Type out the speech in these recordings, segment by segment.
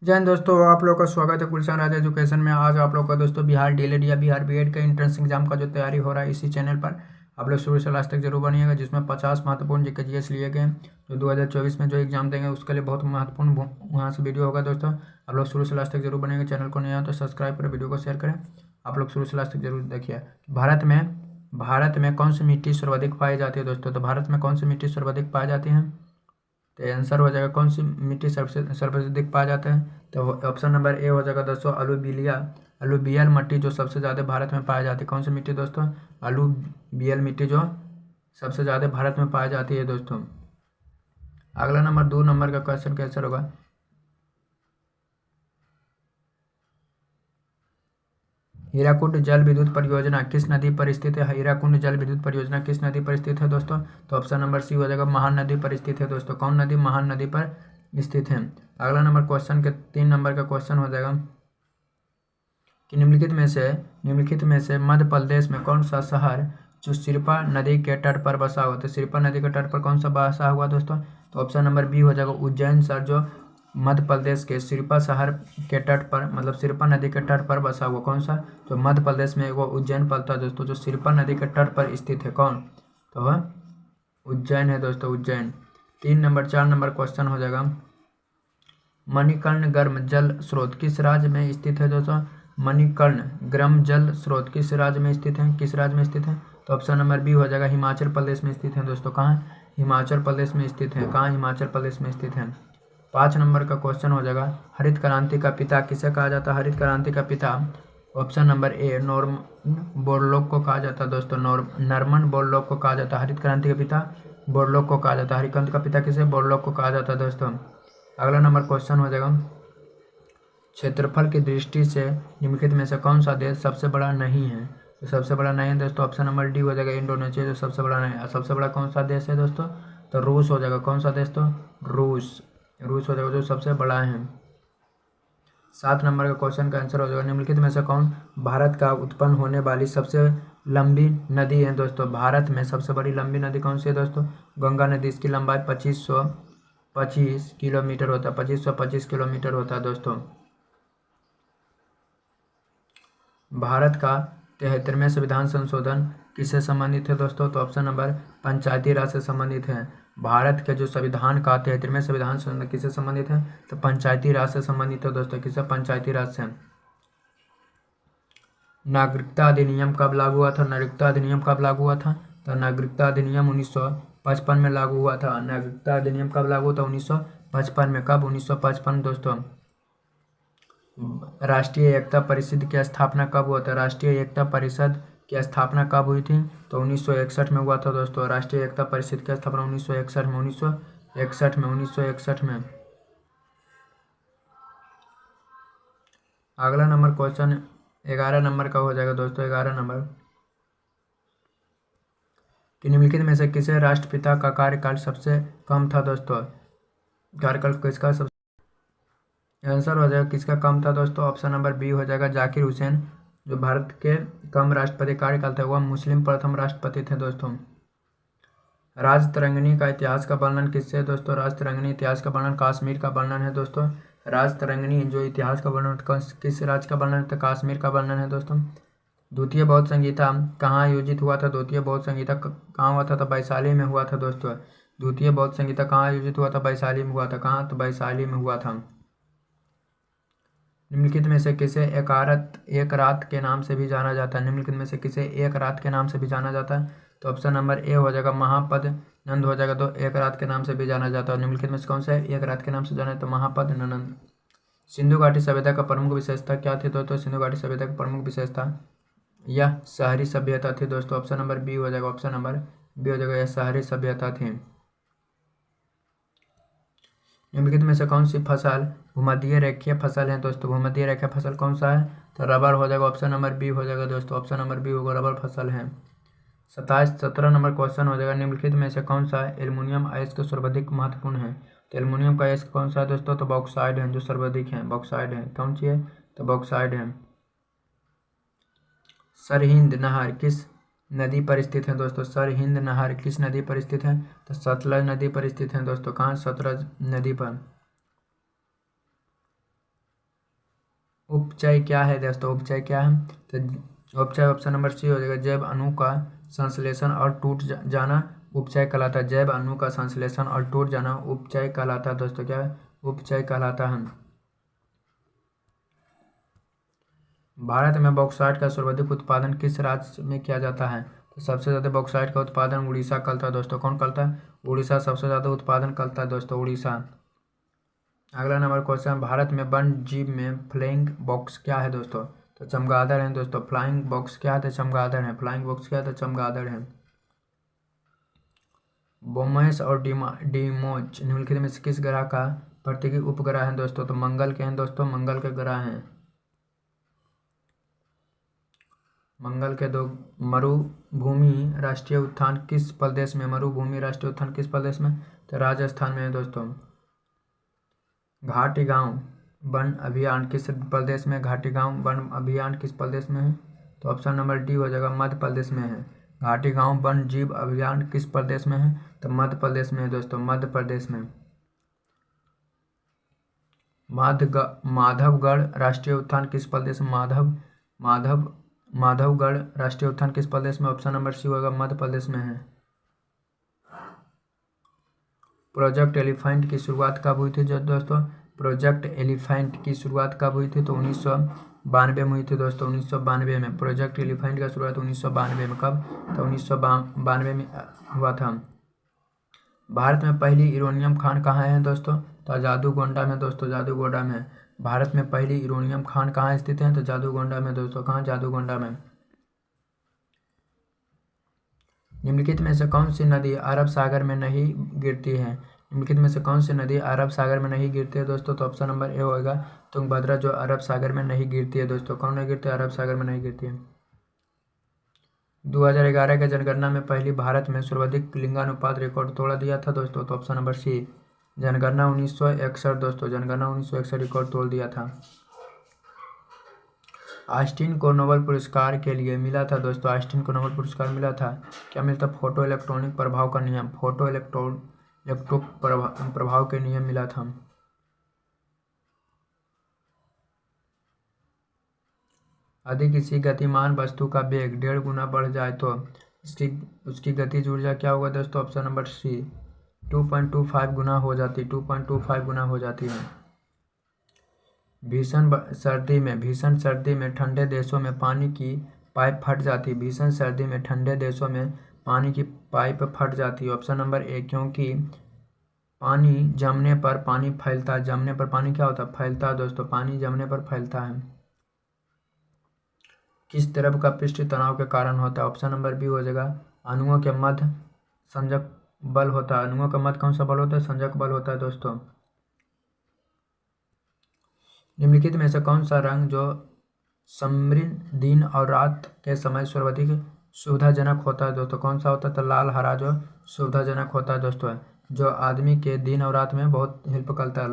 जय हिंद दोस्तों, आप लोग का स्वागत है गुलशन राज एजुकेशन में। आज आप लोग का दोस्तों बिहार डीएलएड या बिहार बीएड का एंट्रेंस एग्जाम का जो तैयारी हो रहा है इसी चैनल पर आप लोग शुरू से लास्ट तक जरूर बनिएगा, जिसमें 50 महत्वपूर्ण जीके जीएस लिए गए जो 2024 में जो एग्जाम देंगे उसके लिए बहुत महत्वपूर्ण वहाँ से वीडियो होगा। दोस्तों आप लोग शुरू से लास्ट तक जरूर बनिएगा। चैनल को नया हो तो सब्सक्राइब करें, वीडियो को शेयर करें। आप लोग शुरू से लास्ट तक जरूर देखिए। भारत में कौन सी मिट्टी सर्वाधिक पाई जाती है दोस्तों? तो भारत में कौन सी मिट्टी सर्वाधिक पाई जाती है? तो आंसर हो जाएगा कौन सी मिट्टी सर्वाधिक पाया जाता है? तो ऑप्शन नंबर ए हो जाएगा दोस्तों अलूवियल मिट्टी जो सबसे ज़्यादा भारत में पाई जाती है। कौन सी मिट्टी दोस्तों? अलूवियल मिट्टी जो सबसे ज़्यादा भारत में पाई जाती है दोस्तों। अगला नंबर 2 नंबर का क्वेश्चन का आंसर होगा हीराकुंड जल विद्युत परियोजना किस नदी पर स्थित है? हीराकुंड जल विद्युत परियोजना किस नदी पर स्थित है दोस्तों? तो ऑप्शन नंबर सी हो जाएगा महानदी पर स्थित है दोस्तों। कौन नदी? महानदी पर स्थित है। अगला नंबर क्वेश्चन के 3 नंबर का क्वेश्चन हो जाएगा कि निम्नलिखित में से मध्य प्रदेश में कौन सा शहर जो सिरपा नदी के तट पर बसा हुआ? तो सिरपा नदी के तट पर कौन सा बसा हुआ दोस्तों? तो ऑप्शन नंबर बी हो जाएगा उज्जैन शहर जो मध्य प्रदेश के सिरपा शहर के तट पर मतलब सिरपा नदी के तट पर बसा हुआ। कौन सा? तो मध्य प्रदेश में वो उज्जैन पड़ता है दोस्तों, जो सिरपा नदी के तट पर स्थित है। कौन? तो वह उज्जैन है दोस्तों, उज्जैन। 4 नंबर क्वेश्चन हो जाएगा मणिकर्ण गर्म जल स्रोत किस राज्य में स्थित है दोस्तों? मणिकर्ण गर्म जल स्रोत किस राज्य में स्थित है? किस राज्य में स्थित है? तो ऑप्शन नंबर बी हो जाएगा हिमाचल प्रदेश में स्थित है दोस्तों। कहाँ? हिमाचल प्रदेश में स्थित है। कहाँ? हिमाचल प्रदेश में स्थित है। 5 नंबर का क्वेश्चन हो जाएगा हरित क्रांति का पिता किसे कहा जाता है? हरित क्रांति का पिता option number A Norman Borlaug को कहा जाता है दोस्तों। नॉर्मन बोरलॉग को कहा जाता है। हरित क्रांति का पिता बोरलॉग को कहा जाता है। हरित क्रांति का पिता किसे? बोरलॉग को कहा जाता है दोस्तों। अगला नंबर क्वेश्चन हो जाएगा क्षेत्रफल की दृष्टि से निम्नलिखित में से कौन सा देश सबसे बड़ा नहीं है? तो सबसे बड़ा नहीं है दोस्तों, ऑप्शन नंबर डी हो जाएगा इंडोनेशिया जो सबसे बड़ा नहीं है। सबसे बड़ा कौन सा देश है दोस्तों? तो रूस हो जाएगा। कौन सा देश? तो रूस हो जाएगा जो सबसे बड़ा है। 7 नंबर का क्वेश्चन का आंसर हो जाएगा निम्नलिखित में से कौन भारत का उत्पन्न होने वाली सबसे लंबी नदी है दोस्तों? भारत में सबसे बड़ी लंबी नदी कौन सी है दोस्तों? गंगा नदी। इसकी लंबाई 2525 किलोमीटर होता है। 2525 किलोमीटर होता है दोस्तों। भारत का 73वें संविधान संशोधन किससे संबंधित है दोस्तों? तो ऑप्शन नंबर पंचायती राज से संबंधित है। भारत के जो संविधान का 73वें संविधान संशोधन किससे संबंधित है? तो पंचायती राज से संबंधित है दोस्तों। किससे? पंचायती राज से। नागरिकता अधिनियम कब लागू हुआ था? नागरिकता अधिनियम कब लागू हुआ था? तो नागरिकता अधिनियम 1955 में लागू हुआ था। नागरिकता अधिनियम कब लागू हुआ था? 1955 में। कब? 1955 दोस्तों। राष्ट्रीय एकता परिषद की स्थापना कब हुआ था? राष्ट्रीय एकता परिषद की स्थापना कब हुई थी? तो 1961 में हुआ था दोस्तों। राष्ट्रीय एकता परिषद की स्थापना 1961 में। अगला नंबर क्वेश्चन 11 नंबर का हो जाएगा दोस्तों। 11 नंबर कि निम्नलिखित में से किसे राष्ट्रपिता का कार्यकाल सबसे कम था दोस्तों? कार्यकाल किसका सबसे आंसर हो जाएगा किसका कम था दोस्तों? ऑप्शन नंबर बी हो जाएगा जाकिर हुसैन जो भारत के कम राष्ट्रपति कार्यकाल थे। वह मुस्लिम प्रथम राष्ट्रपति थे दोस्तों। राजतरंगिणी का इतिहास का वर्णन किससे है दोस्तों? राजतरंगिणी इतिहास का वर्णन कश्मीर का वर्णन है दोस्तों। राजतरंगिणी जो इतिहास का वर्णन किस राज्य का वर्णन है? कश्मीर का वर्णन है दोस्तों। द्वितीय बौद्ध संगीता कहाँ आयोजित हुआ था? द्वितीय बौद्ध संगीता कहाँ हुआ था? तो वैशाली में हुआ था दोस्तों। द्वितीय बौद्ध संगीता कहाँ आयोजित हुआ था? वैशाली में हुआ था। कहाँ? तो वैशाली में हुआ था। निम्नलिखित में से किसे एक रात के नाम से भी जाना जाता है? निम्नलिखित में से किसे एक रात के नाम से भी जाना जाता है? तो ऑप्शन नंबर ए हो जाएगा महापद नंद हो जाएगा। तो एक रात के नाम से भी जाना जाता है। निम्नलिखित में से कौन सा है एक रात के नाम से जाना है? तो महापद नंद। सिंधु घाटी सभ्यता का प्रमुख विशेषता क्या थी दोस्तों? सिंधु घाटी सभ्यता की प्रमुख विशेषता यह शहरी सभ्यता थी दोस्तों। ऑप्शन नंबर बी हो जाएगा। ऑप्शन नंबर बी हो जाएगा, यह शहरी सभ्यता थी। निम्नलिखित में से कौन सी फसल भूमध्य रेखीय फसल है दोस्तों? भूमध्य रेखीय फसल कौन सा है? तो रबर हो जाएगा। ऑप्शन नंबर बी हो जाएगा दोस्तों। ऑप्शन नंबर बी होगा, रबर फसल है। 17 नंबर क्वेश्चन हो जाएगा निम्नलिखित में से कौन सा एल्युमिनियम अयस्क सर्वाधिक महत्वपूर्ण है? तो एल्युमिनियम का अयस्क कौन सा है दोस्तों? तो बॉक्साइड है जो सर्वाधिक है। बॉक्साइड है। कौन सी है? तो बॉक्साइड है। सरहिंद नहर किस नदी पर स्थित है दोस्तों? सरहिंद नहर किस नदी पर स्थित है? तो सतलज नदी पर स्थित है दोस्तों। कहाँ? सतलज नदी पर। उपचय क्या है दोस्तों? उपचय क्या है? तो उपचय ऑप्शन नंबर सी हो जाएगा। जैव अणु का संश्लेषण और टूट जाना उपचय कहलाता है। जैव अणु का संश्लेषण और टूट जाना उपचय कहलाता है दोस्तों। क्या है? उपचय कहलाता है। भारत में बॉक्साइट का सर्वाधिक उत्पादन किस राज्य में किया जाता है? तो सबसे ज़्यादा बॉक्साइट का उत्पादन उड़ीसा करता है दोस्तों। कौन करता है? उड़ीसा सबसे ज़्यादा उत्पादन करता है दोस्तों, उड़ीसा। अगला नंबर क्वेश्चन, भारत में वन्य जीव में फ्लाइंग बॉक्स क्या है दोस्तों? तो चमगादड़ है दोस्तों। फ्लाइंग बॉक्स क्या है? तो चमगादड़ है। फ्लाइंग बॉक्स क्या है? तो चमगादड़ है। बोमेस और डीमोच निम्नलिखित में से किस ग्रह का प्रतिकी उपग्रह है दोस्तों? तो मंगल के हैं दोस्तों, मंगल के ग्रह हैं। मंगल के दो। मरुभूमि राष्ट्रीय उद्यान किस प्रदेश में? मरुभूमि राष्ट्रीय उद्यान किस प्रदेश में? तो राजस्थान में है दोस्तों। घाटी गांव वन अभियान किस प्रदेश में? घाटी गांव वन अभियान किस प्रदेश में है? तो ऑप्शन नंबर डी हो जाएगा, मध्य प्रदेश में है। घाटी गांव वन जीव अभियान किस प्रदेश में है? तो मध्य प्रदेश में है दोस्तों, मध्य प्रदेश में। माधवगढ़ राष्ट्रीय उद्यान किस प्रदेश में? माधवगढ़ राष्ट्रीय उद्यान किस प्रदेश में? ऑप्शन नंबर सी होगा, मध्य प्रदेश में है। प्रोजेक्ट एलिफेंट की शुरुआत कब हुई थी दोस्तों? प्रोजेक्ट एलिफेंट की शुरुआत कब हुई थी? तो 1992 में हुई थी दोस्तों, 1992 में। प्रोजेक्ट एलिफेंट का शुरुआत 1992 में। कब? तो 1992 में हुआ था। भारत में पहली यूरेनियम खान कहाँ है दोस्तों? तो जादूगोंडा में दोस्तों, जादूगोंडा में। भारत में पहली यूरेनियम खान कहाँ स्थित है? तो जादूगोंडा में दोस्तों। कहाँ? जादूगोंडा में। निम्नलिखित में से कौन सी नदी अरब सागर में नहीं गिरती है? निम्नलिखित में से कौन सी नदी अरब सागर में नहीं गिरती है दोस्तों? तो ऑप्शन नंबर ए होगा, तुंगभद्रा, जो अरब सागर में नहीं गिरती है दोस्तों। कौन नहीं गिरती है? अरब सागर में नहीं गिरती है। 2011 के जनगणना में पहली भारत में सर्वाधिक लिंगानुपात रिकॉर्ड तोड़ दिया था दोस्तों। तो ऑप्शन नंबर सी, जनगणना 1961 दोस्तों, जनगणना 1961 रिकॉर्ड तोड़ दिया था। आइंस्टीन को नोबेल पुरस्कार के लिए मिला था दोस्तों। आइंस्टीन को नोबेल पुरस्कार मिला था, क्या मिलता? फोटो इलेक्ट्रॉनिक प्रभाव का नियम, फोटो इलेक्ट्रिक प्रभाव के नियम मिला था। यदि किसी गतिमान वस्तु का वेग 1.5 गुना बढ़ जाए तो उसकी गतिज ऊर्जा क्या होगा दोस्तों? ऑप्शन नंबर सी, 2.25 गुना हो जाती, 2.25 गुना हो जाती है। भीषण सर्दी में ठंडे देशों में पानी की पाइप फट जाती। भीषण सर्दी में ठंडे देशों में पानी की पाइप फट जाती है। ऑप्शन नंबर ए, क्योंकि पानी जमने पर पानी फैलता है। जमने पर पानी क्या होता है? फैलता है दोस्तों, पानी जमने पर फैलता है। किस द्रव का पृष्ठीय तनाव के कारण होता है? ऑप्शन नंबर बी हो जाएगा, अणुओं के मध्य संजक बल होता है। अणुओं का मध्य कौन सा बल होता है? संजक बल होता है दोस्तों। निम्नलिखित में से कौन सा रंग जो समृद्ध दिन और रात के समय सर्वाधिक सुविधाजनक होता है दोस्तों? कौन सा होता है? तो लाल हरा जो सुविधाजनक होता है दोस्तों, जो आदमी के दिन और रात में बहुत हेल्प करता है।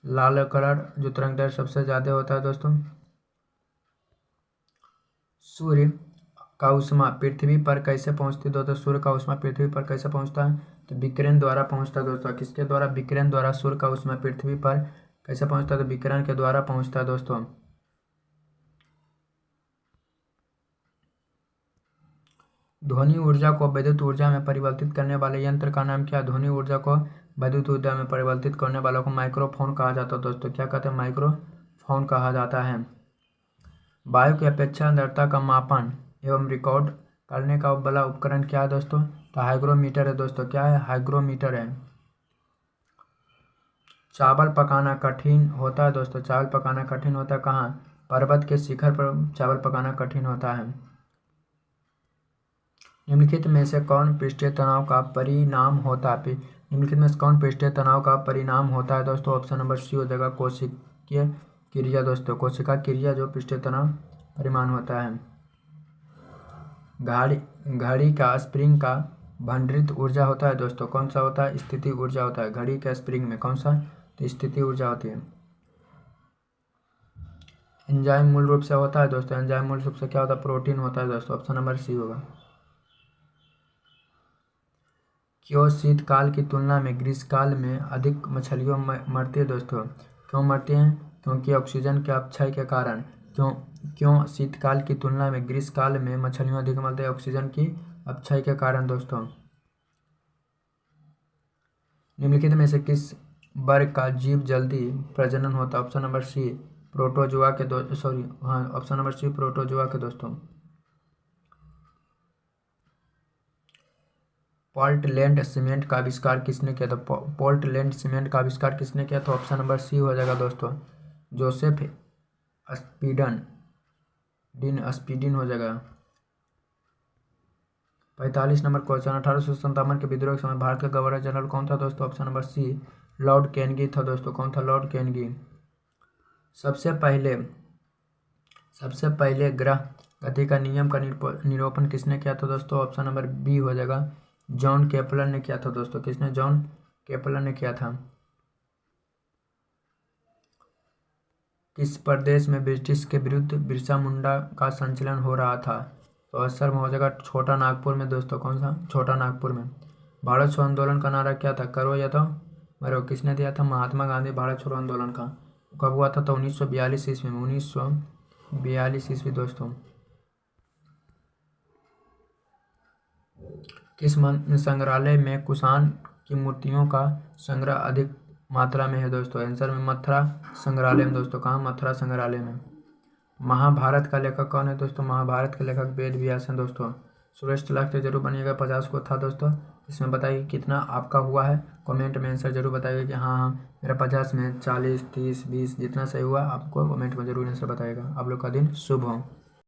लाल कलर जो तरंगदैर्घ्य सबसे ज़्यादा होता है दोस्तों। सूर्य का ऊष्मा पृथ्वी पर कैसे पहुंचती है दोस्तों? सूर्य का ऊष्मा पृथ्वी पर कैसे पहुंचता है? तो विकिरण द्वारा पहुंचता है दोस्तों। किसके द्वारा? विकिरण द्वारा सूर्य का ऊष्मा पृथ्वी पर कैसे पहुंचता है? तो विकिरण के द्वारा पहुंचता है दोस्तों। ध्वनि ऊर्जा को विद्युत ऊर्जा में परिवर्तित करने वाले यंत्र का नाम क्या है? ध्वनि ऊर्जा को विद्युत ऊर्जा में परिवर्तित करने वालों को माइक्रोफोन कहा जाता है दोस्तों। क्या कहते हैं? माइक्रोफोन कहा जाता है। वायु की अपेक्षा आर्द्रता का मापन एवं रिकॉर्ड करने का वाला उपकरण क्या है दोस्तों? तो हाइग्रोमीटर है दोस्तों। क्या है? हाइग्रोमीटर है। चावल पकाना कठिन होता है दोस्तों। चावल पकाना कठिन होता है कहाँ? पर्वत के शिखर पर चावल पकाना कठिन होता है। निम्नलिखित में से कौन पृष्ठीय तनाव का परिणाम होता है? निम्नलिखित में से कौन पृष्ठीय तनाव का परिणाम होता है दोस्तों? ऑप्शन नंबर सी हो जाएगा, कोशिकीय क्रिया दोस्तों। कोशिका क्रिया जो पृष्ठीय तनाव परिमाण होता है। घड़ी का स्प्रिंग का भंडारित ऊर्जा होता है दोस्तों। कौन सा होता है? स्थिति ऊर्जा होता है। घड़ी के स्प्रिंग में कौन सा? तो स्थिति ऊर्जा होती है। एंजाइम मूल रूप से होता है दोस्तों। एंजाइम मूल रूप से क्या होता है? प्रोटीन होता है दोस्तों। ऑप्शन नंबर सी होगा। क्यों शीतकाल की तुलना में ग्रीष्मकाल में अधिक मछलियाँ मरती है दोस्तों? क्यों मरती हैं? क्योंकि ऑक्सीजन के अपक्षय के कारण। क्यों शीतकाल की तुलना में ग्रीष्मकाल में मछलियाँ अधिक मरते हैं? ऑक्सीजन की अपक्षय के कारण दोस्तों। निम्नलिखित में से किस वर्ग का जीव जल्दी प्रजनन होता है? ऑप्शन नंबर सी प्रोटोजोआ के ऑप्शन नंबर सी प्रोटोजोआ के दोस्तों। पोर्टलैंड सीमेंट का आविष्कार किसने किया था? पोर्टलैंड सीमेंट का आविष्कार किसने किया? तो ऑप्शन नंबर सी हो जाएगा दोस्तों, जोसेफ स्पीडिन हो जाएगा। 45 नंबर क्वेश्चन, 1857 के विद्रोह के समय भारत का गवर्नर जनरल कौन था दोस्तों? ऑप्शन नंबर सी लॉर्ड कैनगी था दोस्तों। कौन था? लॉर्ड कैनगी। सबसे पहले ग्रह गति का नियम का निरूपण किसने किया था दोस्तों? ऑप्शन नंबर बी हो जाएगा, जॉन केपलर ने किया था दोस्तों। किसने? जॉन केपलर ने किया था। किस प्रदेश में ब्रिटिश के विरुद्ध बिरसा मुंडा का संचलन हो रहा था? तो अवसर में हो जाएगा छोटा नागपुर में दोस्तों। कौन सा? छोटा नागपुर में। भारत छोड़ो आंदोलन का नारा क्या था? करो या तो मरो। किसने दिया था? महात्मा गांधी। भारत छोड़ो आंदोलन का कब हुआ था? तो 1942 ईस्वी में। 1942 ईस्वी दोस्तों। किस संग्रहालय में कुषाण की मूर्तियों का संग्रह अधिक मात्रा में है दोस्तों? आंसर में मथुरा संग्रहालय में दोस्तों। कहाँ? मथुरा संग्रहालय में। महाभारत का लेखक कौन है दोस्तों? महाभारत के लेखक वेद व्यास हैं दोस्तों। सुरेश लाख तो जरूर बनिएगा। 50 को था दोस्तों। इसमें बताइए कितना आपका हुआ है, कमेंट में आंसर जरूर बताइएगा कि हाँ मेरा 50 में 40, 30, 20 जितना सही हुआ आपको कमेंट में जरूर आंसर बताइएगा। आप लोग का दिन शुभ हो।